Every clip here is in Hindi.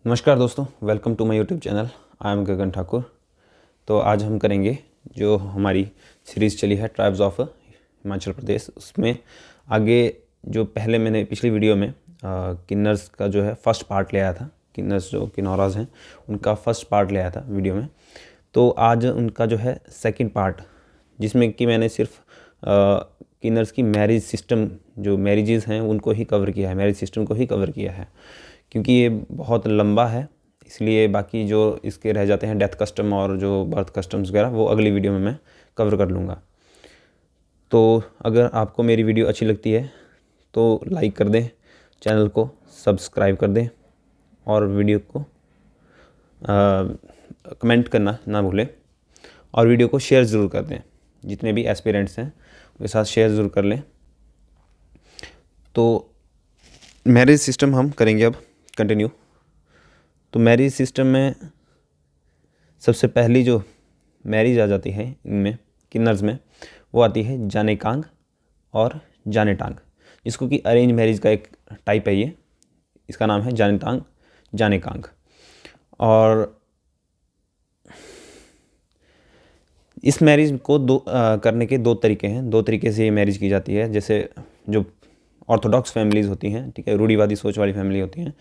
नमस्कार दोस्तों, welcome to my YouTube channel. I am Gagan Thakur. तो आज हम करेंगे जो हमारी सीरीज़ चली है ट्राइब्स ऑफ हिमाचल प्रदेश, उसमें आगे जो पहले मैंने पिछली वीडियो में किन्नर्स का जो है फर्स्ट पार्ट ले आया था। किन्नर्स जो किन्नौराज हैं उनका फर्स्ट पार्ट ले आया था वीडियो में। तो आज उनका जो है सेकंड पार्ट, जिसमें कि मैंने सिर्फ किन्नर्स की मैरिज सिस्टम, जो मैरिजेज़ हैं उनको ही कवर किया है, मैरिज सिस्टम को ही कवर किया है, क्योंकि ये बहुत लंबा है। इसलिए बाकी जो इसके रह जाते हैं डेथ कस्टम और जो बर्थ कस्टम्स वगैरह, वो अगली वीडियो में मैं कवर कर लूँगा। तो अगर आपको मेरी वीडियो अच्छी लगती है तो लाइक कर दें, चैनल को सब्सक्राइब कर दें और वीडियो को कमेंट करना ना भूलें, और वीडियो को शेयर ज़रूर कर दें। जितने भी एस्पिरेंट्स हैं उनके साथ शेयर ज़रूर कर लें। तो मैरिज सिस्टम हम करेंगे अब कंटिन्यू। तो मैरिज सिस्टम में सबसे पहली जो मैरिज आ जाती है इनमें किन्नर्स में, वो आती है जानेकांग और जानेटांग, जिसको कि अरेंज मैरिज का एक टाइप है। ये इसका नाम है जानेकांग। और इस मैरिज को करने के दो तरीके हैं। दो तरीके से ये मैरिज की जाती है। जैसे जो ऑर्थोडॉक्स फैमिलीज़ होती हैं, ठीक है, रूढ़िवादी सोच वाली फैमिली होती हैं,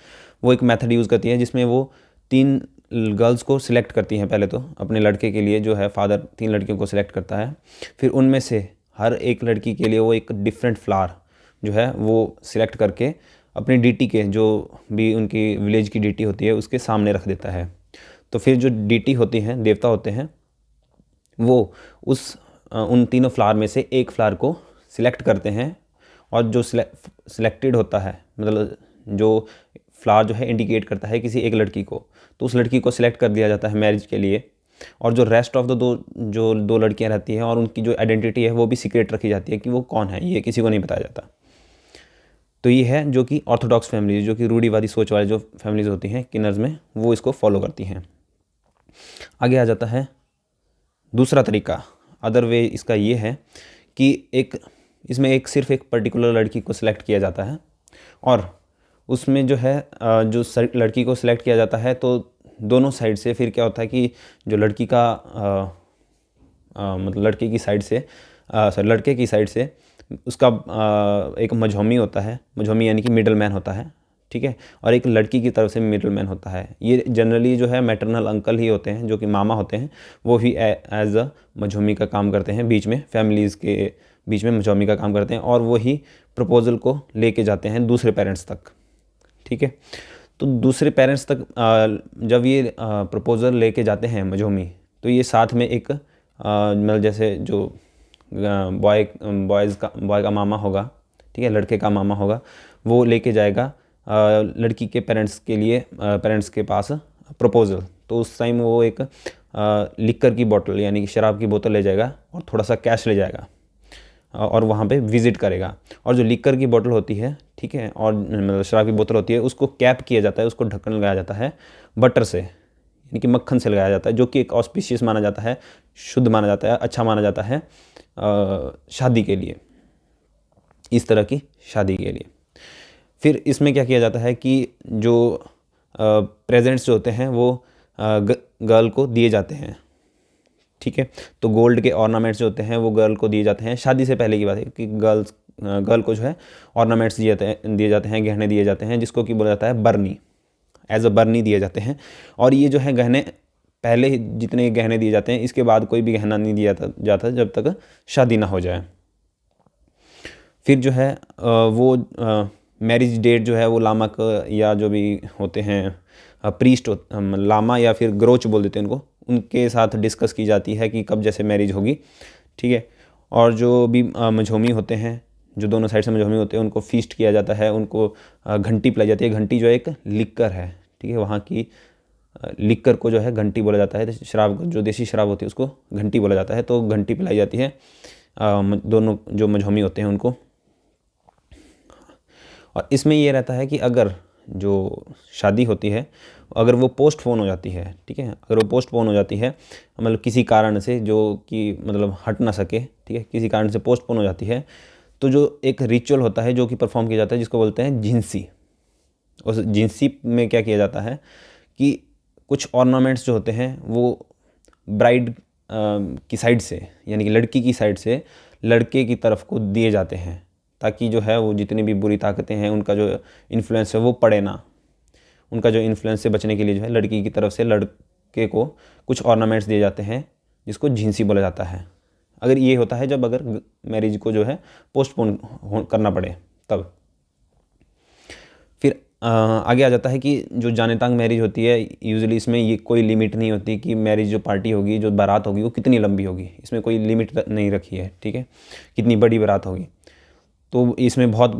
वो एक मेथड यूज़ करती हैं जिसमें वो 3 गर्ल्स को सिलेक्ट करती हैं। पहले तो अपने लड़के के लिए जो है फादर 3 लड़कियों को सिलेक्ट करता है, फिर उनमें से हर एक लड़की के लिए वो एक डिफरेंट फ्लावर जो है वो सिलेक्ट करके अपनी डीटी के, जो भी उनकी विलेज की डीटी होती है, उसके सामने रख देता है। तो फिर जो डीटी होती हैं, देवता होते हैं, वो उन तीनों फ्लावर में से एक फ्लावर को सिलेक्ट करते हैं, और जो सिलेक्टेड होता है, मतलब जो फ्लावर जो है इंडिकेट करता है किसी एक लड़की को, तो उस लड़की को सिलेक्ट कर दिया जाता है मैरिज के लिए। और जो रेस्ट ऑफ द दो लड़कियां रहती हैं, और उनकी जो आइडेंटिटी है वो भी सीक्रेट रखी जाती है कि वो कौन है, ये किसी को नहीं बताया जाता। तो ये है जो कि ऑर्थोडॉक्स फैमिली, जो कि रूढ़िवादी सोच वाले जो फैमिलीज होती हैं किन्नर्स में, वो इसको फॉलो करती हैं। आगे आ जाता है दूसरा तरीका। अदर वे इसका ये है कि इसमें सिर्फ एक पर्टिकुलर लड़की को सिलेक्ट किया जाता है, और उसमें जो है जो लड़की को सिलेक्ट किया जाता है, तो दोनों साइड से फिर क्या होता है कि जो लड़की का मतलब लड़के की साइड से लड़के की साइड से उसका एक मझौमी होता है। मझौमी यानी कि मिडल मैन होता है, ठीक है, और एक लड़की की तरफ से मिडल मैन होता है। ये जनरली जो है मैटरनल अंकल ही होते हैं, जो कि मामा होते हैं, वो ही एज अ मझौमी का काम करते हैं, बीच में फैमिलीज़ के बीच में मझौमी का काम करते हैं, और वो ही प्रपोज़ल को लेके जाते हैं दूसरे पेरेंट्स तक, ठीक है। तो दूसरे पेरेंट्स तक जब ये प्रपोज़ल लेके जाते हैं मझौमी, तो ये साथ में एक मतलब जैसे जो बॉय का मामा होगा, ठीक है, लड़के का मामा होगा, वो लेके जाएगा लड़की के पेरेंट्स के पास प्रपोज़ल। तो उस टाइम वो एक लिक्कर की बोतल, यानी कि शराब की बोतल ले जाएगा, और थोड़ा सा कैश ले जाएगा, और वहाँ पे विज़िट करेगा। और जो लिक्कर की बोतल होती है, ठीक है, और मतलब शराब की बोतल होती है, उसको कैप किया जाता है, उसको ढक्कन लगाया जाता है बटर से, यानी कि मक्खन से लगाया जाता है, जो कि एक ऑस्पिशियस माना जाता है, शुद्ध माना जाता है, अच्छा माना जाता है शादी के लिए, इस तरह की शादी के लिए। फिर इसमें क्या किया जाता है कि जो प्रेजेंट्स जो होते हैं वो गर्ल को दिए जाते हैं, ठीक है। तो गोल्ड के ऑर्नामेंट्स जो होते हैं वो गर्ल को दिए जाते हैं। शादी से पहले की बात है कि गर्ल को जो है ऑर्नामेंट्स दिए जाते हैं, गहने दिए जाते हैं, जिसको कि बोला जाता है बरनी, एज अ बरनी दिए जाते हैं। और ये जो है गहने, पहले ही जितने गहने दिए जाते हैं, इसके बाद कोई भी गहना नहीं दिया जाता जब तक शादी ना हो जाए। फिर जो है वो मैरिज डेट जो है वो लामा या जो भी होते हैं प्रीस्ट, लामा या फिर ग्रोच बोल देते हैं उनको, उनके साथ डिस्कस की जाती है कि कब जैसे मैरिज होगी, ठीक है। और जो भी मझौमी होते हैं, जो दोनों साइड से मझौमी होते हैं, उनको फीस्ट किया जाता है, उनको घंटी पिलाई जाती है। घंटी जो है एक लिक्कर है, ठीक है, वहाँ की लिक्कर को जो है घंटी बोला जाता है। शराब, जो देसी शराब होती है, उसको घंटी बोला जाता है। तो घंटी पिलाई जाती है दोनों जो मझौमी होते हैं उनको। और इसमें ये रहता है कि अगर जो शादी होती है, अगर वो पोस्टपोन हो जाती है, ठीक है, अगर वो पोस्टपोन हो जाती है, मतलब किसी कारण से जो कि मतलब हट ना सके, ठीक है, किसी कारण से पोस्टपोन हो जाती है, तो जो एक रिचुअल होता है जो कि परफॉर्म किया जाता है, जिसको बोलते हैं जिंसी। उस जिंसी में क्या किया जाता है कि कुछ ऑर्नामेंट्स जो होते हैं वो ब्राइड की साइड से, यानी कि लड़की की साइड से लड़के की तरफ को दिए जाते हैं, ताकि जो है वो जितनी भी बुरी ताकतें हैं उनका जो इन्फ्लुएंस है वो पड़े ना। उनका जो इन्फ्लुएंस से बचने के लिए जो है लड़की की तरफ से लड़के को कुछ ऑर्नामेंट्स दिए जाते हैं, जिसको झिंसी बोला जाता है। अगर ये होता है जब अगर मैरिज को जो है पोस्टपोन करना पड़े तब। फिर आगे आ जाता है कि जो जाने तांग मैरिज होती है, यूजुअली इसमें ये कोई लिमिट नहीं होती कि मैरिज जो पार्टी होगी, जो बारात होगी, वो कितनी लंबी होगी। इसमें कोई लिमिट नहीं रखी है, ठीक है, कितनी बड़ी बारात होगी। तो इसमें बहुत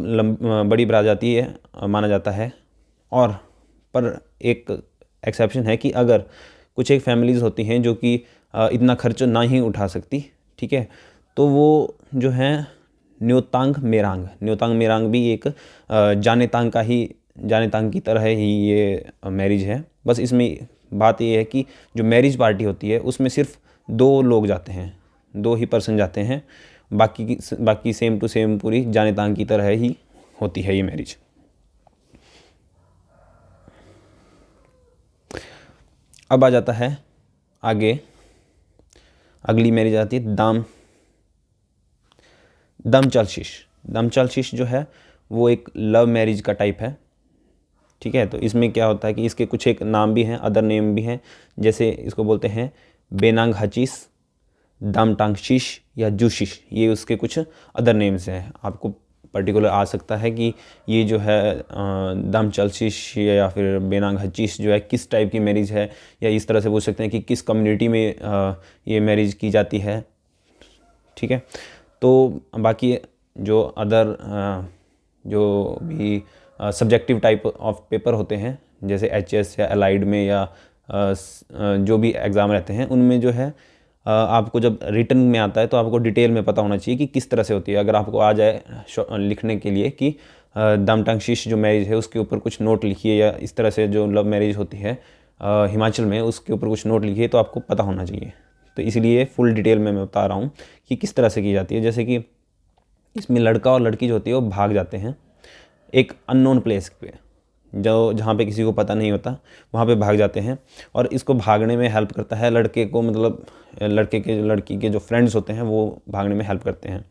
बड़ी बारात जाती है माना जाता है। और पर एक एक्सेप्शन है कि अगर कुछ एक फैमिलीज़ होती हैं जो कि इतना खर्च ना ही उठा सकती, ठीक है, तो वो जो है न्योतांग मेरांग भी एक जाने तांग की तरह ही ये मैरिज है। बस इसमें बात ये है कि जो मैरिज पार्टी होती है उसमें सिर्फ 2 लोग जाते हैं, 2 ही पर्सन जाते हैं, बाकी सेम टू सेम पूरी जाने तांग की तरह ही होती है ये मैरिज। अब आ जाता है आगे, अगली मैरिज आती है दमचालशीश जो है वो एक लव मैरिज का टाइप है, ठीक है। तो इसमें क्या होता है कि इसके कुछ एक नाम भी हैं, अदर नेम भी हैं, जैसे इसको बोलते हैं बेनांग हचीस, दामटांगशीश या जूशिश, ये उसके कुछ अदर नेम्स हैं। आपको पर्टिकुलर आ सकता है कि ये जो है दामचालशीश या फिर बेनांग हचीस जो है किस टाइप की मैरिज है, या इस तरह से पूछ सकते हैं कि किस कम्युनिटी में ये मैरिज की जाती है, ठीक है। तो बाकी जो अदर जो भी सब्जेक्टिव टाइप ऑफ पेपर होते हैं, जैसे एचएस या अलाइड में या जो भी एग्ज़ाम रहते हैं उनमें जो है आपको जब रिटन में आता है तो आपको डिटेल में पता होना चाहिए कि किस तरह से होती है। अगर आपको आ जाए लिखने के लिए कि दामटांगशीश जो मैरिज है उसके ऊपर कुछ नोट लिखिए, या इस तरह से जो लव मैरिज होती है हिमाचल में उसके ऊपर कुछ नोट लिखिए, तो आपको पता होना चाहिए। तो इसलिए फुल डिटेल में मैं बता रहा हूँ कि किस तरह से की जाती है। जैसे कि इसमें लड़का और लड़की जो होती है वो भाग जाते हैं एक अननोन प्लेस पे, जो जहाँ पे किसी को पता नहीं होता, वहाँ पे भाग जाते हैं। और इसको भागने में हेल्प करता है लड़के को, मतलब लड़की के जो फ्रेंड्स होते हैं वो भागने में हेल्प करते हैं।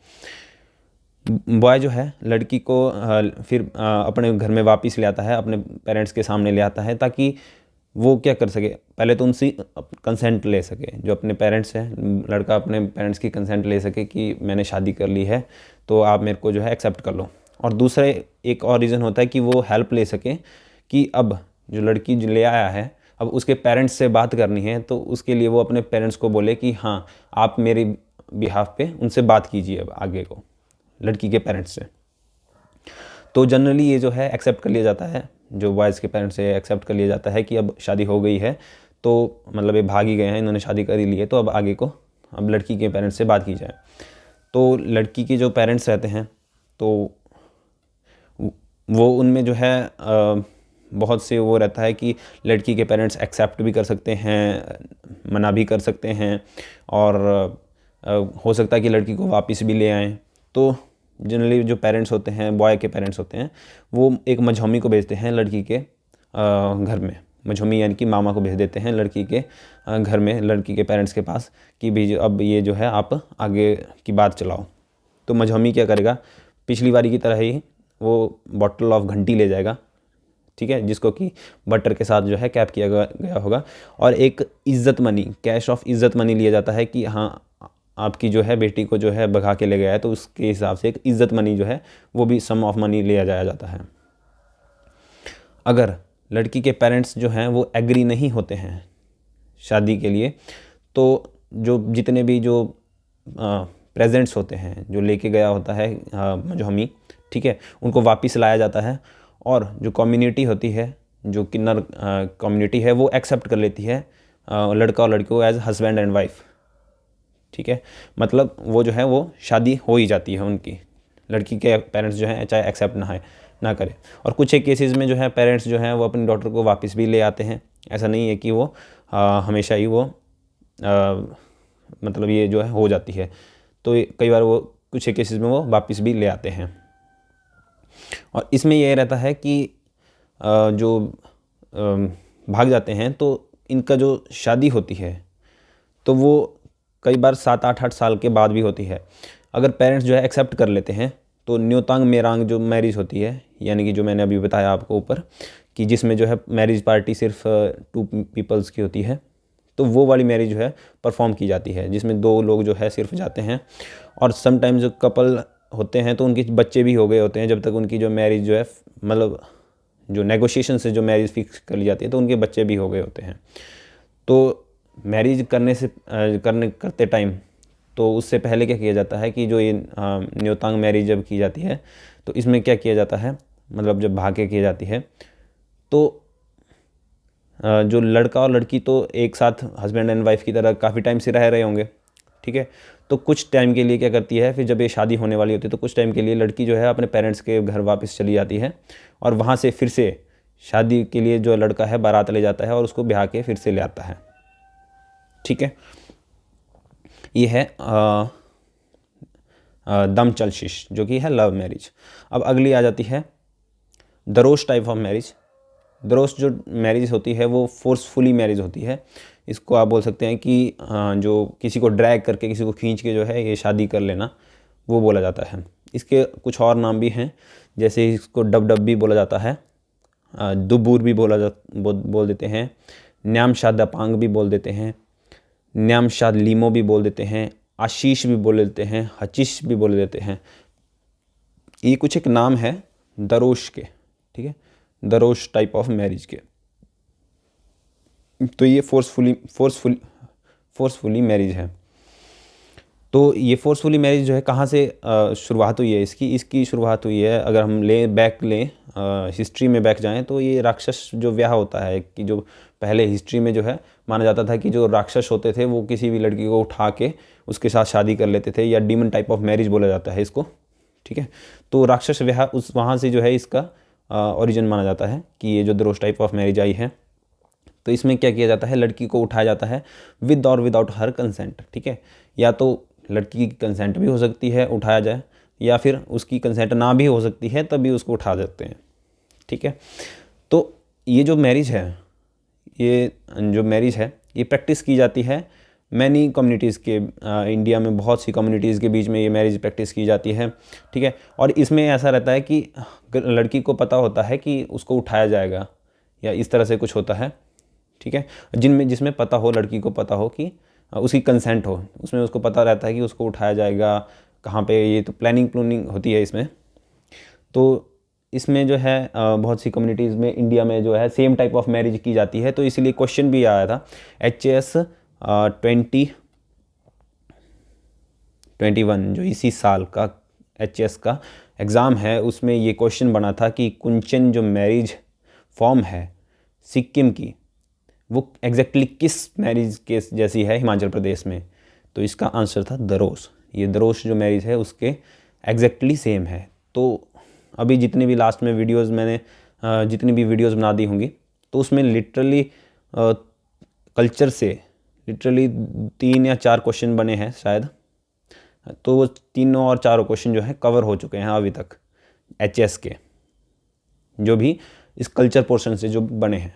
बॉय जो है लड़की को फिर अपने घर में वापस ले आता है, अपने पेरेंट्स के सामने ले आता है, ताकि वो क्या कर सके, पहले तो उनसे कंसेंट ले सके, जो अपने पेरेंट्स हैं, लड़का अपने पेरेंट्स की कंसेंट ले सके कि मैंने शादी कर ली है तो आप मेरे को जो है एक्सेप्ट कर लो। और दूसरा एक और रीज़न होता है कि वो हेल्प ले सके कि अब जो लड़की जो ले आया है अब उसके पेरेंट्स से बात करनी है, तो उसके लिए वो अपने पेरेंट्स को बोले कि हाँ आप मेरे बिहाफ पे उनसे बात कीजिए अब आगे को, लड़की के पेरेंट्स से। तो जनरली ये जो है एक्सेप्ट कर लिया जाता है, जो बॉयज़ के पेरेंट्स से एक्सेप्ट कर लिया जाता है कि अब शादी हो गई है, तो मतलब ये भाग ही गए हैं, इन्होंने शादी कर ही ली है, तो अब आगे को अब लड़की के पेरेंट्स से बात की जाए। तो लड़की के जो पेरेंट्स रहते हैं तो वो उनमें जो है बहुत से वो रहता है कि लड़की के पेरेंट्स एक्सेप्ट भी कर सकते हैं, मना भी कर सकते हैं, और हो सकता है कि लड़की को वापस भी ले आएँ। तो जनरली जो पेरेंट्स होते हैं, बॉय के पेरेंट्स होते हैं, वो एक मझौमी को भेजते हैं लड़की के घर में। मझौमी यानी कि मामा को भेज देते हैं लड़की के घर में, लड़की के पेरेंट्स के पास, कि भी अब ये जो है आप आगे की बात चलाओ। तो मझौमी क्या करेगा, पिछली बारी की तरह ही वो बॉटल ऑफ घंटी ले जाएगा, ठीक है, जिसको कि बटर के साथ जो है कैप किया गया होगा, और एक इज़्ज़त मनी, कैश ऑफ इज़्ज़त मनी लिया जाता है कि हाँ आपकी जो है बेटी को जो है भगा के ले गया है, तो उसके हिसाब से एक इज़्ज़त मनी जो है वो भी सम ऑफ मनी लिया जाता है। अगर लड़की के पेरेंट्स जो हैं वो एग्री नहीं होते हैं शादी के लिए, तो जो जितने भी जो प्रेजेंट्स होते हैं, जो लेके गया होता है मझौमी, ठीक है, उनको वापस लाया जाता है। और जो कम्युनिटी होती है, जो किन्नर कम्युनिटी है, वो एक्सेप्ट कर लेती है लड़का और लड़की को एज हस्बैंड एंड वाइफ, ठीक है। मतलब वो जो है वो शादी हो ही जाती है उनकी, लड़की के पेरेंट्स जो हैं चाहे एक्सेप्ट ना करें। और कुछ एक केसेस में जो है पेरेंट्स जो हैं वो अपनी डॉटर को वापस भी ले आते हैं, ऐसा नहीं है कि वो हमेशा ही वो मतलब ये जो है हो जाती है। तो कई बार वो कुछ एक केसेस में वो वापस भी ले आते हैं। और इसमें ये रहता है कि जो भाग जाते हैं तो इनका जो शादी होती है तो वो कई बार 7-8 साल के बाद भी होती है। अगर पेरेंट्स जो है एक्सेप्ट कर लेते हैं तो न्योतांग मेरांग जो मैरिज होती है, यानी कि जो मैंने अभी बताया आपको ऊपर कि जिसमें जो है मैरिज पार्टी सिर्फ 2 पीपल्स की होती है, तो वो वाली मैरिज जो है परफॉर्म की जाती है, जिसमें 2 लोग जो है सिर्फ जाते हैं। और समटाइम्स जो कपल होते हैं तो उनके बच्चे भी हो गए होते हैं, जब तक उनकी जो मैरिज जो है मतलब जो नेगोशिएशन से जो मैरिज फिक्स कर ली जाती है तो उनके बच्चे भी हो गए होते हैं। तो मैरिज करते टाइम तो उससे पहले क्या किया जाता है कि जो ये न्योतांग मैरिज जब की जाती है तो इसमें क्या किया जाता है, मतलब जब भाग्य की जाती है तो जो लड़का और लड़की तो एक साथ हस्बैंड एंड वाइफ की तरह काफ़ी टाइम से रह रहे होंगे, ठीक है। तो कुछ टाइम के लिए क्या करती है, फिर जब ये शादी होने वाली होती है तो कुछ टाइम के लिए लड़की जो है अपने पेरेंट्स के घर वापस चली जाती है और वहाँ से फिर से शादी के लिए जो लड़का है बारात ले जाता है और उसको ब्याह के फिर से ले आता है, ठीक है। ये है दमचलशिश जो कि है लव मैरिज। अब अगली आ जाती है दरोश टाइप ऑफ मैरिज। दरोश जो मैरिज होती है वो फोर्सफुली मैरिज होती है। इसको आप बोल सकते हैं कि जो किसी को ड्रैग करके, किसी को खींच के जो है ये शादी कर लेना, वो बोला जाता है। इसके कुछ और नाम भी हैं, जैसे इसको डब भी बोला जाता है, दुबूर भी बोल देते हैं, न्यामशा दपांग भी बोल देते हैं, न्यामशा लीमो भी बोल देते हैं, आशीष भी बोल देते हैं, हचिश भी बोल देते हैं। ये कुछ एक नाम है दरोश के, ठीक है, दरोश टाइप ऑफ मैरिज के। तो ये फोर्सफुली मैरिज है। तो ये फोर्सफुली मैरिज जो है कहाँ से शुरुआत हुई है इसकी शुरुआत हुई है, अगर हम हिस्ट्री में बैक जाएं तो ये राक्षस जो ब्याह होता है कि जो पहले हिस्ट्री में जो है माना जाता था कि जो राक्षस होते थे वो किसी भी लड़की को उठा के उसके साथ शादी कर लेते थे, या डीमन टाइप ऑफ मैरिज बोला जाता है इसको, ठीक है। तो राक्षस ब्याह वहाँ से जो है इसका ओरिजिन माना जाता है कि ये जो दरोश टाइप ऑफ मैरिज आई है। तो इसमें क्या किया जाता है, लड़की को उठाया जाता है विद और विदाउट हर कंसेंट, ठीक है। या तो लड़की की कंसेंट भी हो सकती है उठाया जाए, या फिर उसकी कंसेंट ना भी हो सकती है तब भी उसको उठा देते हैं, ठीक है। तो ये जो मैरिज है ये प्रैक्टिस की जाती है मैनी कम्युनिटीज़ के, इंडिया में बहुत सी कम्युनिटीज़ के बीच में ये मैरिज प्रैक्टिस की जाती है, ठीक है। और इसमें ऐसा रहता है कि लड़की को पता होता है कि उसको उठाया जाएगा या इस तरह से कुछ होता है, ठीक है। जिसमें पता हो, लड़की को पता हो कि उसकी कंसेंट हो, उसमें उसको पता रहता है कि उसको उठाया जाएगा कहाँ पे, ये तो प्लानिंग होती है इसमें। तो इसमें जो है बहुत सी कम्युनिटीज़ में इंडिया में जो है सेम टाइप ऑफ मैरिज की जाती है। तो इसीलिए क्वेश्चन भी आया था HAS 2021 जो इसी साल का HAS का एग्ज़ाम है, उसमें ये क्वेश्चन बना था कि कुंचन जो मैरिज फॉर्म है सिक्किम की वो एग्जैक्टली किस मैरिज के जैसी है हिमाचल प्रदेश में। तो इसका आंसर था दरोश। ये दरोश जो मैरिज है उसके एग्जैक्टली सेम है। तो अभी जितनी भी लास्ट में जितनी भी वीडियोस बना दी होंगी तो उसमें लिटरली कल्चर से लिटरली 3 या 4 क्वेश्चन बने हैं शायद, तो वो 3 और 4 क्वेश्चन जो है कवर हो चुके हैं अभी तक HAS के, जो भी इस कल्चर पोर्शन से जो बने हैं,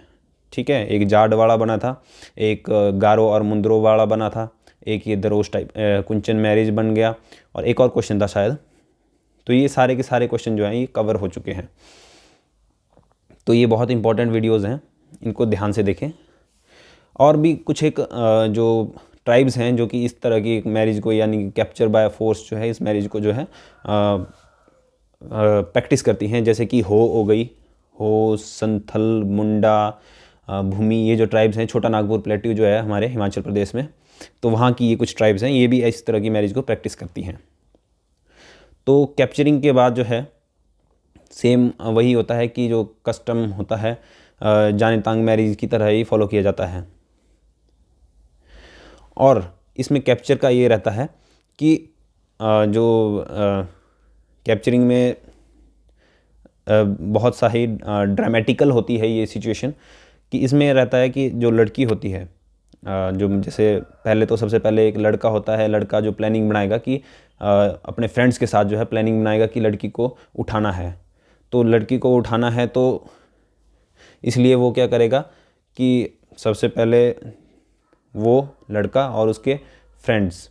ठीक है। एक जाट वाला बना था, एक गारो और मुंद्रो वाला बना था, एक ये दरोश टाइप कुंचन मैरिज बन गया, और एक और क्वेश्चन था शायद। तो ये सारे के सारे क्वेश्चन जो हैं ये कवर हो चुके हैं। तो ये बहुत इंपॉर्टेंट वीडियोज़ हैं, इनको ध्यान से देखें। और भी कुछ एक जो ट्राइब्स हैं जो कि इस तरह की मैरिज को यानी कैप्चर बाय फोर्स जो है इस मैरिज को जो है प्रैक्टिस करती हैं, जैसे कि हो गई, हो, संथल, मुंडा, भूमि, ये जो ट्राइब्स हैं, छोटा नागपुर प्लेट्यू जो है हमारे हिमाचल प्रदेश में, तो वहाँ की ये कुछ ट्राइब्स हैं, ये भी इस तरह की मैरिज को प्रैक्टिस करती हैं। तो कैप्चरिंग के बाद जो है सेम वही होता है कि जो कस्टम होता है जानेतांग मैरिज की तरह ही फॉलो किया जाता है। और इसमें कैप्चर का ये रहता है कि जो कैप्चरिंग में बहुत सा ही ड्रामेटिकल होती है ये सिचुएशन, कि इसमें रहता है कि जो लड़की होती है जो जैसे पहले तो सबसे पहले एक लड़का होता है, लड़का जो प्लानिंग बनाएगा कि अपने फ्रेंड्स के साथ जो है प्लानिंग बनाएगा कि लड़की को उठाना है। तो लड़की को उठाना है तो इसलिए वो क्या करेगा कि सबसे पहले वो लड़का और उसके फ्रेंड्स,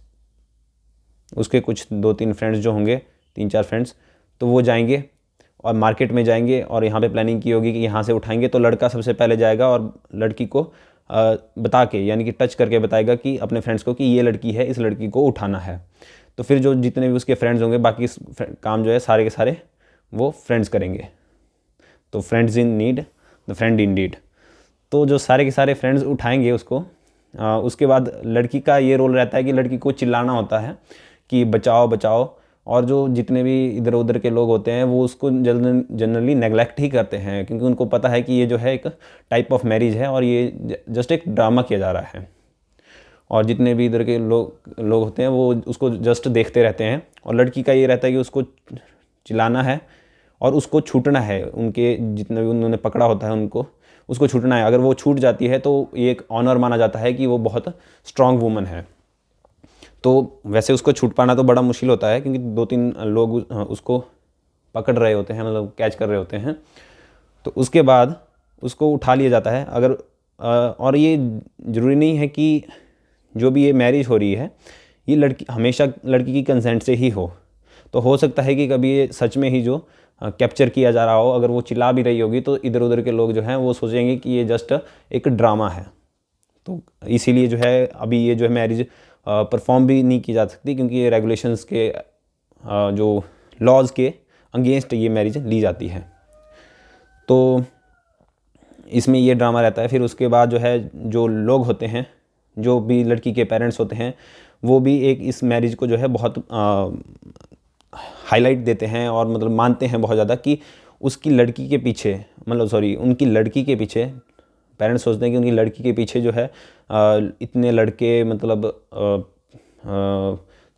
उसके कुछ 2-3 फ्रेंड्स जो होंगे, 3-4 फ्रेंड्स, तो वो जाएंगे और मार्केट में जाएंगे और यहाँ पे प्लानिंग की होगी कि यहाँ से उठाएंगे। तो लड़का सबसे पहले जाएगा और लड़की को बता के, यानी कि टच करके बताएगा कि अपने फ्रेंड्स को कि ये लड़की है, इस लड़की को उठाना है। तो फिर जो जितने भी उसके फ्रेंड्स होंगे, बाकी काम जो है सारे के सारे वो फ्रेंड्स करेंगे। तो friends in need, the friend in deed. तो जो सारे के सारे फ्रेंड्स उठाएंगे उसको, उसके बाद लड़की का ये रोल रहता है कि लड़की को चिल्लाना होता है कि बचाओ बचाओ। और जो जितने भी इधर उधर के लोग होते हैं वो उसको जनरली नेगलेक्ट ही करते हैं, क्योंकि उनको पता है कि ये जो है एक टाइप ऑफ मैरिज है और ये जस्ट एक ड्रामा किया जा रहा है। और जितने भी इधर के लोग होते हैं वो उसको जस्ट देखते रहते हैं। और लड़की का ये रहता है कि उसको चिल्लाना है और उसको छूटना है, उनके जितने भी उन्होंने पकड़ा होता है उनको उसको छूटना है। अगर वो छूट जाती है तो ये एक ऑनर माना जाता है कि वो बहुत स्ट्रांग वूमन है। तो वैसे उसको छूट पाना तो बड़ा मुश्किल होता है, क्योंकि 2-3 लोग उसको पकड़ रहे होते हैं, मतलब कैच कर रहे होते हैं। तो उसके बाद उसको उठा लिया जाता है। अगर और ये ज़रूरी नहीं है कि जो भी ये मैरिज हो रही है ये लड़की हमेशा लड़की की कंसेंट से ही हो। तो हो सकता है कि कभी ये सच में ही जो कैप्चर किया जा रहा हो, अगर वो चिल्ला भी रही होगी तो इधर उधर के लोग जो हैं वो सोचेंगे कि ये जस्ट एक ड्रामा है। तो इसीलिए जो है अभी ये जो है मैरिज परफॉर्म भी नहीं की जा सकती, क्योंकि ये रेगुलेशंस के जो लॉज के अगेंस्ट ये मैरिज ली जाती है। तो इसमें ये ड्रामा रहता है। फिर उसके बाद जो है जो लोग होते हैं, जो भी लड़की के पेरेंट्स होते हैं, वो भी एक इस मैरिज को जो है बहुत हाईलाइट देते हैं और मतलब मानते हैं बहुत ज़्यादा कि उसकी लड़की के पीछे, मतलब सॉरी उनकी लड़की के पीछे, पेरेंट्स सोचते हैं कि उनकी लड़की के पीछे जो है इतने लड़के मतलब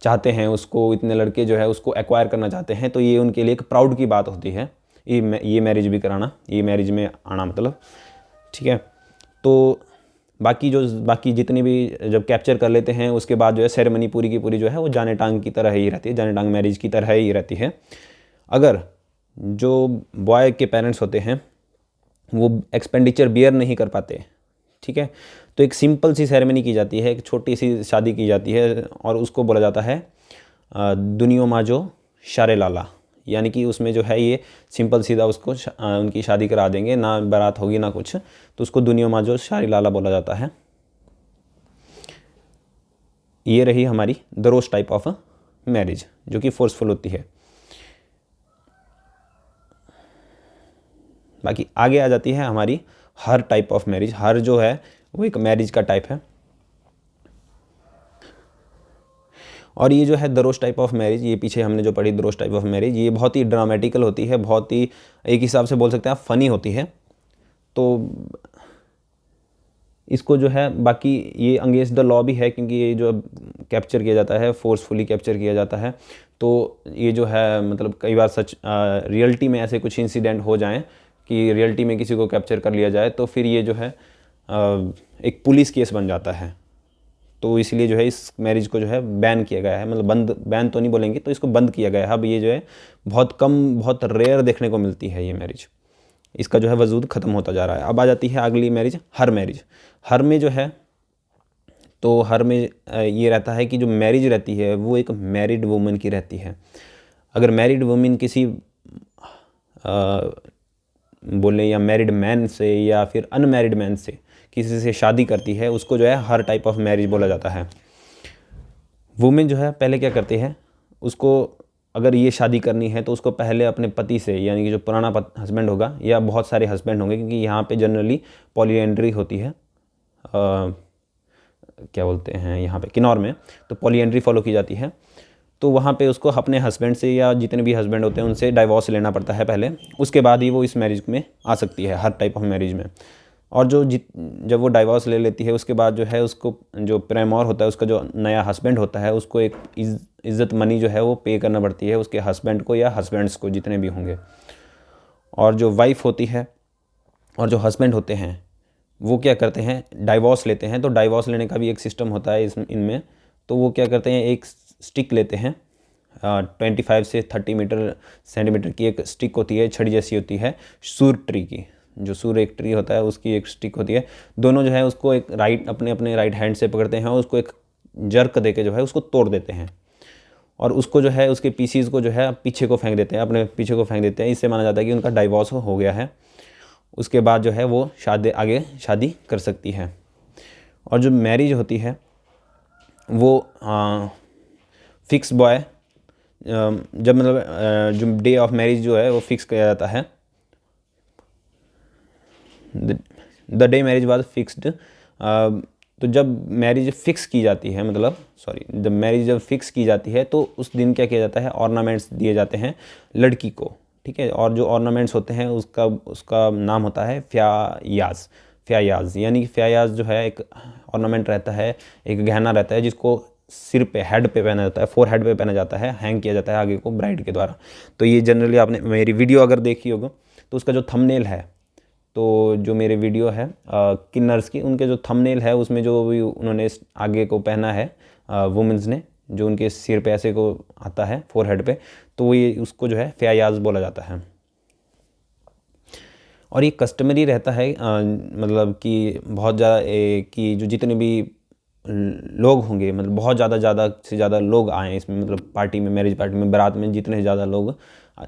चाहते हैं उसको, इतने लड़के जो है उसको एक्वायर करना चाहते हैं। तो ये उनके लिए एक प्राउड की बात होती है ये मैरिज भी कराना, ये मैरिज में आना, मतलब ठीक है। तो बाकी जितनी भी जब कैप्चर कर लेते हैं उसके बाद जो है सेरेमनी पूरी की पूरी जो है वो जाने टांग की तरह ही रहती है, जाने टांग मैरिज की तरह ही रहती है। अगर जो बॉय के पेरेंट्स होते हैं वो एक्सपेंडिचर बियर नहीं कर पाते, ठीक है, तो एक सिंपल सी सेरेमनी की जाती है, एक छोटी सी शादी की जाती है और उसको बोला जाता है दुनियो माजो शारे लाला। यानी कि उसमें जो है ये सिंपल सीधा उसको उनकी शादी करा देंगे, ना बारात होगी ना कुछ, तो उसको दुनियो माजो शारी लाला बोला जाता है। ये रही हमारी दरोश टाइप ऑफ मैरिज जो कि फोर्सफुल होती है। बाकी आगे आ जाती है हमारी हर टाइप ऑफ मैरिज। हर जो है वो एक मैरिज का टाइप है। और ये जो है दरोश टाइप ऑफ मैरिज, ये पीछे हमने जो पढ़ी दरोश टाइप ऑफ मैरिज, ये बहुत ही ड्रामेटिकल होती है, बहुत ही एक हिसाब से बोल सकते हैं आप फ़नी होती है। तो इसको जो है बाकी ये अगेंस्ट द लॉ भी है, क्योंकि ये जो कैप्चर किया जाता है फोर्सफुली कैप्चर किया जाता है। तो ये जो है मतलब कई बार सच रियलिटी में ऐसे कुछ इंसिडेंट हो जाएं कि रियलिटी में किसी को कैप्चर कर लिया जाए तो फिर ये जो है एक पुलिस केस बन जाता है। तो इसलिए जो है इस मैरिज को जो है बैन किया गया है, मतलब बैन तो नहीं बोलेंगे, तो इसको बंद किया गया है। अब ये जो है बहुत कम, बहुत रेयर देखने को मिलती है ये मैरिज, इसका जो है वजूद ख़त्म होता जा रहा है। अब आ जाती है अगली मैरिज, हर मैरिज। हर में जो है तो हर में ये रहता है कि जो मैरिज रहती है वो एक मैरिड वुमन की रहती है। अगर मैरिड वुमन किसी बोले या मैरिड मैन से या फिर अनमैरिड मैन से किसी से शादी करती है, उसको जो है हर टाइप ऑफ मैरिज बोला जाता है। वुमेन जो है पहले क्या करती है, उसको अगर ये शादी करनी है तो उसको पहले अपने पति से, यानी कि जो पुराना हस्बैंड होगा या बहुत सारे हस्बैंड होंगे, क्योंकि यहाँ पे जनरली पॉलीएंड्री होती है, क्या बोलते हैं यहाँ पे किन्नौर में, तो पॉलीएंड्री फॉलो की जाती है। तो वहाँ पे उसको अपने हस्बैंड से या जितने भी हस्बैंड होते हैं उनसे डाइवोर्स लेना पड़ता है पहले, उसके बाद ही वो इस मैरिज में आ सकती है, हर टाइप ऑफ मैरिज में। और जब वो डाइवोर्स ले लेती है उसके बाद जो है उसको जो प्रेमोर होता है, उसका जो नया हस्बैंड होता है, उसको एक इज़्ज़त मनी जो है वो पे करना पड़ती है उसके हस्बैंड को या हस्बैंड्स को जितने भी होंगे। और जो वाइफ होती है और जो हस्बैंड होते हैं वो क्या करते हैं, डाइवोर्स लेते हैं। तो डाइवोर्स लेने का भी एक सिस्टम होता है इनमें। तो वो क्या करते हैं, एक स्टिक लेते हैं, 25 से 30 सेंटीमीटर की एक स्टिक होती है, छड़ी जैसी होती है, सूर ट्री की, जो सूर्य एक ट्री होता है उसकी एक स्टिक होती है, दोनों जो है उसको एक अपने अपने राइट हैंड से पकड़ते हैं और उसको एक जर्क दे के जो है उसको तोड़ देते हैं और उसको जो है उसके पीसीज को जो है पीछे को फेंक देते हैं, अपने पीछे को फेंक देते हैं। इससे माना जाता है कि उनका डाइवोर्स हो गया है। उसके बाद जो है वो आगे शादी कर सकती है। और जो मैरिज होती है वो फिक्स बॉय जब मतलब जो डे ऑफ मैरिज जो है वो फिक्स किया जाता है। The day marriage was fixed. तो जब मैरिज फिक्स की जाती है जब मैरिज जब फिक्स की जाती है तो उस दिन क्या किया जाता है, ऑर्नामेंट्स दिए जाते हैं लड़की को, ठीक है। और जो ऑर्नामेंट्स होते हैं उसका नाम होता है फ़याज़ यानी कि फ़याज़ जो है एक ऑर्नामेंट रहता है, एक गहना रहता है जिसको सिर पे हेड पे पहना जाता है, फोर हेड पे पहना जाता है, हैंग किया जाता है आगे को ब्राइड के द्वारा। तो ये जनरली आपने मेरी वीडियो अगर देखी होगा तो उसका जो थंबनेल है, तो जो मेरे वीडियो है किन्नर्स की, उनके जो थंबनेल है उसमें जो भी उन्होंने आगे को पहना है वुमेंस ने, जो उनके सिर पे ऐसे को आता है फोर हेड पे, तो वो ये उसको जो है फ़याज़ बोला जाता है। और ये कस्टमरी रहता है मतलब कि बहुत ज़्यादा कि जो जितने भी लोग होंगे, मतलब बहुत ज़्यादा से ज़्यादा लोग आएँ इसमें, मतलब पार्टी में, मैरिज पार्टी में, बारात में जितने ज़्यादा लोग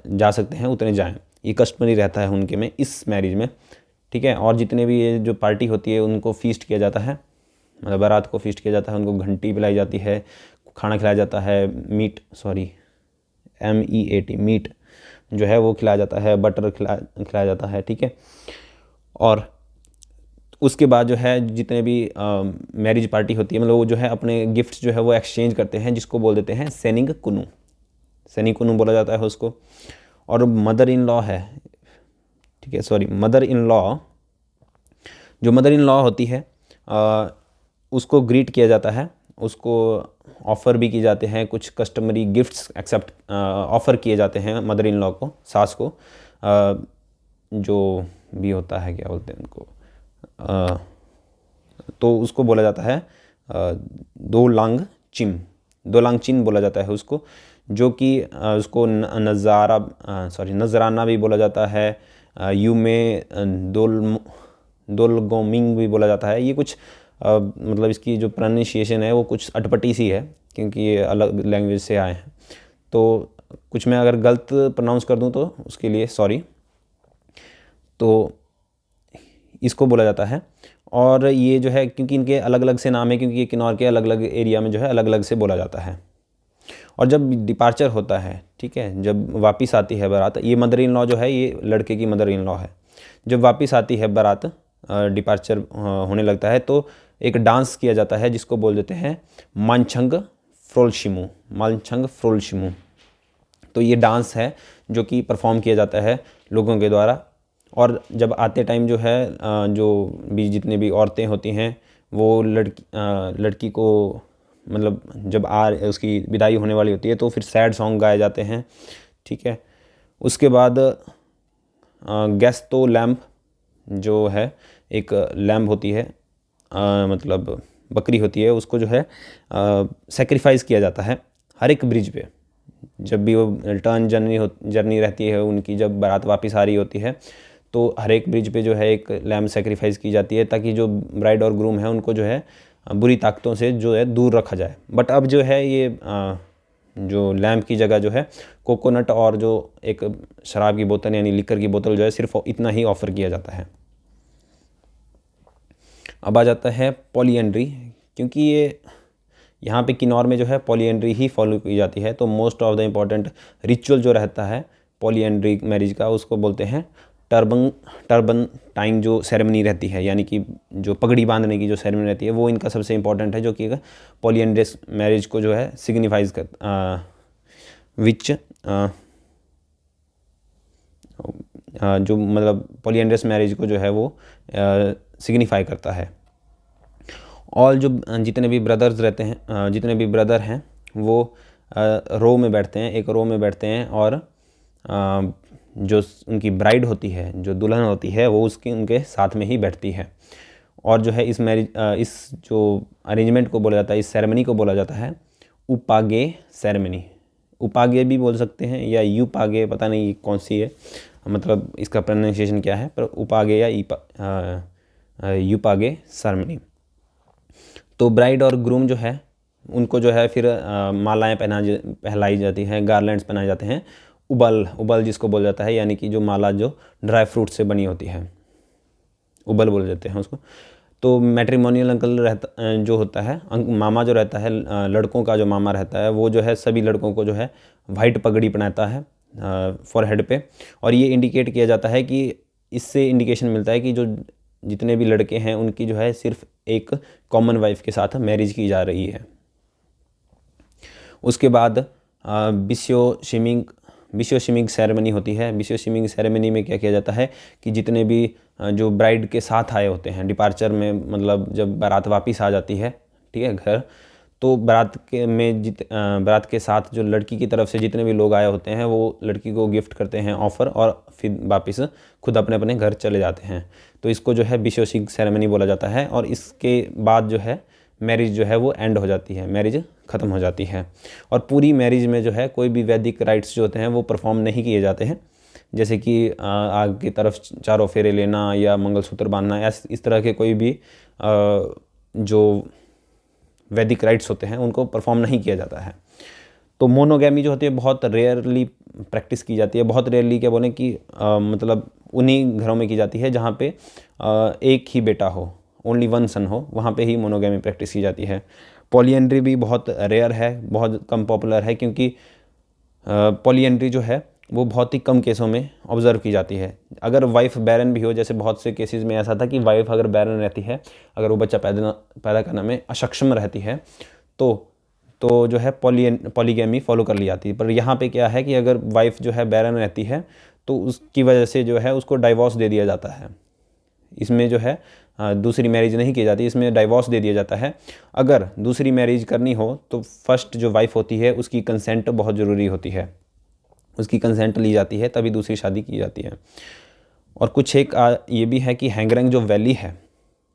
जा सकते हैं उतने जाएँ। ये कस्टमरी रहता है उनके में, इस मैरिज में, ठीक है। और जितने भी ये जो पार्टी होती है उनको फीस्ट किया जाता है, मतलब बारात को फीस्ट किया जाता है, उनको घंटी पिलाई जाती है, खाना खिलाया जाता है, मीट जो है वो खिलाया जाता है, बटर खिलाया जाता है, ठीक है। और उसके बाद जो है जितने भी मैरिज पार्टी होती है, मतलब वो जो है अपने गिफ्ट्स जो है वो एक्सचेंज करते हैं, जिसको बोल देते हैं सेनिंग कुनू बोला जाता है उसको। और मदर इन लॉ है, ठीक है, जो मदर इन लॉ होती है उसको ग्रीट किया जाता है, उसको ऑफ़र भी किए जाते हैं, कुछ कस्टमरी गिफ्ट्स एक्सेप्ट ऑफ़र किए जाते हैं मदर इन लॉ को, सास को, जो भी होता है क्या बोलते हैं उनको, तो उसको बोला जाता है दो लांग चिन बोला जाता है उसको, जो कि उसको नजराना भी बोला जाता है, दोलगोमिंग भी बोला जाता है। ये कुछ मतलब इसकी जो प्रोनाउंसिएशन है वो कुछ अटपटी सी है क्योंकि ये अलग लैंग्वेज से आए हैं, तो कुछ मैं अगर गलत प्रोनाउंस कर दूं तो उसके लिए सॉरी। तो इसको बोला जाता है। और ये जो है क्योंकि इनके अलग अलग से नाम है, क्योंकि ये किन्नौर के अलग अलग एरिया में जो है अलग अलग से बोला जाता है। और जब डिपार्चर होता है, ठीक है, जब वापस आती है बारात, ये मदर इन लॉ जो है ये लड़के की मदर इन लॉ है, जब वापस आती है बारात, डिपार्चर होने लगता है, तो एक डांस किया जाता है जिसको बोल देते हैं मानछंग फ्रोलशिमू। तो ये डांस है जो कि परफॉर्म किया जाता है लोगों के द्वारा। और जब आते टाइम जो है जो भी जितने भी औरतें होती हैं वो लड़की को मतलब जब उसकी विदाई होने वाली होती है तो फिर सैड सॉन्ग गाए जाते हैं, ठीक है। उसके बाद गैस्तो लैम्प जो है, एक लैम्प होती है मतलब बकरी होती है, उसको जो है सेक्रीफाइस किया जाता है हर एक ब्रिज पे। जब भी वो रिटर्न जर्नी रहती है उनकी, जब बारात वापस आ रही होती है तो हर एक ब्रिज पे जो है एक लैम्प सेक्रीफाइस की जाती है, ताकि जो ब्राइड और ग्रूम है उनको जो है बुरी ताकतों से जो है दूर रखा जाए। बट अब जो है ये जो लैम्प की जगह जो है कोकोनट और जो एक शराब की बोतल यानी लिकर की बोतल जो है सिर्फ इतना ही ऑफ़र किया जाता है। अब आ जाता है पॉलीएंड्री, क्योंकि ये यहाँ पे किन्नौर में जो है पॉलीएंड्री ही फॉलो की जाती है, तो most of the important ritual जो रहता है पॉलीएंड्री मैरिज का उसको बोलते हैं टर्बन टाइंग जो सेरेमनी रहती है, यानी कि जो पगड़ी बांधने की जो सेरेमनी रहती है वो इनका सबसे इम्पॉर्टेंट है, जो कि पॉलीएंड्रस मैरिज को जो है सिग्निफाइज कर जो मतलब पॉलीएंड्रस मैरिज को जो है वो सिग्निफाई करता है। और जो जितने भी ब्रदर्स रहते हैं, जितने भी ब्रदर हैं वो रो में बैठते हैं, एक रो में बैठते हैं, और जो उनकी ब्राइड होती है, जो दुल्हन होती है, वो उनके साथ में ही बैठती है। और जो है इस जो अरेंजमेंट को बोला जाता है, इस सेरेमनी को बोला जाता है उपागे सेरेमनी। उपागे भी बोल सकते हैं या यूपागे, पता नहीं कौन सी है, मतलब इसका प्रोनाउंसिएशन क्या है, पर उपागे या यूपागे सेरेमनी। तो ब्राइड और ग्रूम जो है उनको जो है फिर मालाएँ पहनाई जाती हैं, गारलैंड्स पहनाए जाते हैं, उबल जिसको बोला जाता है, यानी कि जो माला जो ड्राई फ्रूट से बनी होती है, उबल बोल देते हैं उसको। तो मैट्रिमोनियल अंकल जो होता है, मामा जो रहता है, लड़कों का जो मामा रहता है, वो जो है सभी लड़कों को जो है वाइट पगड़ी पहनाता है फॉरहेड पे। और ये इंडिकेट किया जाता है कि इससे इंडिकेशन मिलता है कि जो जितने भी लड़के हैं उनकी जो है सिर्फ एक कॉमन वाइफ के साथ मैरिज की जा रही है। उसके बाद बिस्यो शिमिंग सेरेमनी होती है। बिस्यो शिमिंग सेरेमनी में क्या किया जाता है कि जितने भी जो ब्राइड के साथ आए होते हैं डिपार्चर में, मतलब जब बारात वापस आ जाती है, ठीक है, घर, तो बारात के साथ जो लड़की की तरफ से जितने भी लोग आए होते हैं वो लड़की को गिफ्ट करते हैं ऑफ़र, और फिर वापस खुद अपने अपने घर चले जाते हैं। तो इसको जो है बिस्यो शिमिंग सेरेमनी बोला जाता है। और इसके बाद जो है मैरिज जो है वो एंड हो जाती है, मैरिज ख़त्म हो जाती है। और पूरी मैरिज में जो है कोई भी वैदिक राइट्स जो होते हैं वो परफॉर्म नहीं किए जाते हैं, जैसे कि आग की तरफ चारों फेरे लेना या मंगलसूत्र बांधना, या इस तरह के कोई भी जो वैदिक राइट्स होते हैं उनको परफॉर्म नहीं किया जाता है। तो मोनोगैमी जो होती है बहुत रेयरली प्रैक्टिस की जाती है, बहुत रेयरली क्या बोलें कि मतलब उन्हीं घरों में की जाती है जहाँ पे एक ही बेटा हो, ओनली वन सन हो, वहाँ पे ही मोनोगैमी प्रैक्टिस की जाती है। पॉलीएंड्री भी बहुत रेयर है, बहुत कम पॉपुलर है, क्योंकि पॉलीएंड्री जो है वो बहुत ही कम केसों में ऑब्ज़र्व की जाती है। अगर वाइफ बैरन भी हो, जैसे बहुत से केसेस में ऐसा था कि वाइफ अगर बैरन रहती है, अगर वो बच्चा पैदा करने में अक्षम रहती है, तो जो है पॉलीगैमी फॉलो कर ली जाती है। पर यहाँ पे क्या है कि अगर वाइफ जो है बैरन रहती है तो उसकी वजह से जो है उसको डाइवोर्स दे दिया जाता है। इसमें जो है दूसरी मैरिज नहीं की जाती, इसमें डाइवोर्स दे दिया जाता है। अगर दूसरी मैरिज करनी हो तो फर्स्ट जो वाइफ होती है उसकी कंसेंट बहुत ज़रूरी होती है, उसकी कंसेंट ली जाती है तभी दूसरी शादी की जाती है। और कुछ एक ये भी है कि हैंगरेंग जो वैली है,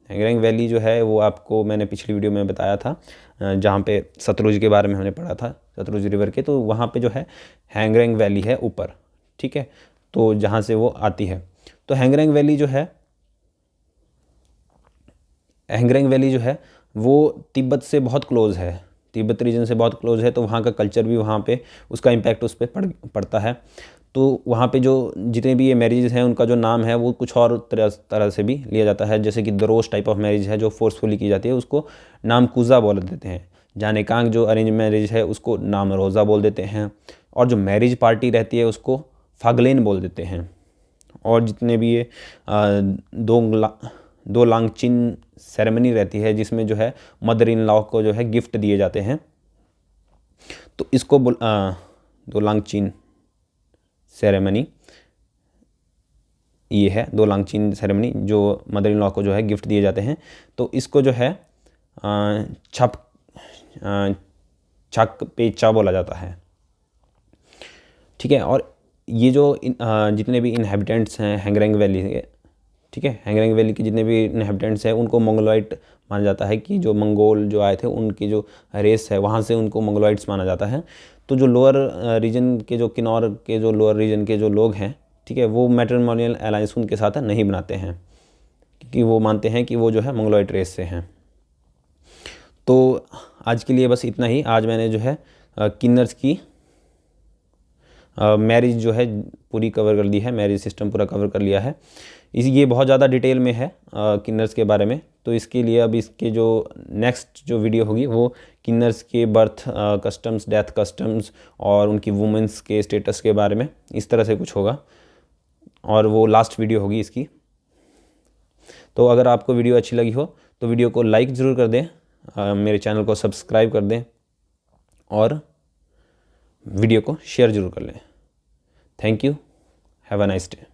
हैंगरेंग वैली जो है वो आपको मैंने पिछली वीडियो में बताया था, जहाँ पे सतलुज के बारे में हमने पढ़ा था, सतलुज रिवर के, तो वहाँ पे जो है हैंगरेंग वैली है ऊपर, ठीक है, तो जहाँ से वो आती है। तो हैंगरेंग वैली जो है वो तिब्बत से बहुत क्लोज़ है, तिब्बत रीजन से बहुत क्लोज़ है, तो वहाँ का कल्चर भी वहाँ पे उसका इम्पैक्ट उस पर पड़ता है। तो वहाँ पे जो जितने भी ये मैरिजेस हैं उनका जो नाम है वो कुछ और तरह से भी लिया जाता है, जैसे कि दरोश टाइप ऑफ मैरिज है जो फोर्सफुली की जाती है, उसको नाम कूज़ा बोल देते हैं। जानेकांग जो अरेंज मैरिज है उसको नाम रोज़ा बोल देते हैं। और जो मैरिज पार्टी रहती है उसको फागलेन बोल देते हैं। और जितने भी ये दो लांगचिन सेरेमनी रहती है जिसमें जो है मदर इन लॉ को जो है गिफ्ट दिए जाते हैं, तो इसको दो लांगचिन सेरेमनी, ये है दो लांगचिन सेरेमनी जो मदर इन लॉ को जो है गिफ्ट दिए जाते हैं। तो इसको जो है छक पेचा बोला जाता है, ठीक है। और ये जो जितने भी इनहेबिटेंट्स हैं हैंगरेंग वैली के, ठीक है, हैंगरेंग वैली के जितने भी इनहेबिटेंट्स हैं उनको मंगोलॉइड माना जाता है, कि जो मंगोल जो आए थे उनकी जो रेस है वहाँ से उनको मंगोलॉइड्स माना जाता है। तो जो लोअर रीजन के जो किन्नौर के जो लोअर रीजन के जो लोग हैं, ठीक है, वो मैट्रिमोनियल अलायंस उनके साथ नहीं बनाते हैं, क्योंकि वो मानते हैं कि वो जो है मंगोलॉइड रेस से हैं। तो आज के लिए बस इतना ही। आज मैंने जो है किन्नर्स की मैरिज जो है पूरी कवर कर ली है, मैरिज सिस्टम पूरा कवर कर लिया है। ये बहुत ज़्यादा डिटेल में है किन्नर्स के बारे में, तो इसके लिए अब इसके जो नेक्स्ट जो वीडियो होगी वो किन्नर्स के बर्थ कस्टम्स, डेथ कस्टम्स और उनकी वुमेंस के स्टेटस के बारे में इस तरह से कुछ होगा, और वो लास्ट वीडियो होगी इसकी। तो अगर आपको वीडियो अच्छी लगी हो तो वीडियो को लाइक ज़रूर कर दें, मेरे चैनल को सब्सक्राइब कर दें और वीडियो को शेयर ज़रूर कर लें। Thank you, have a nice day.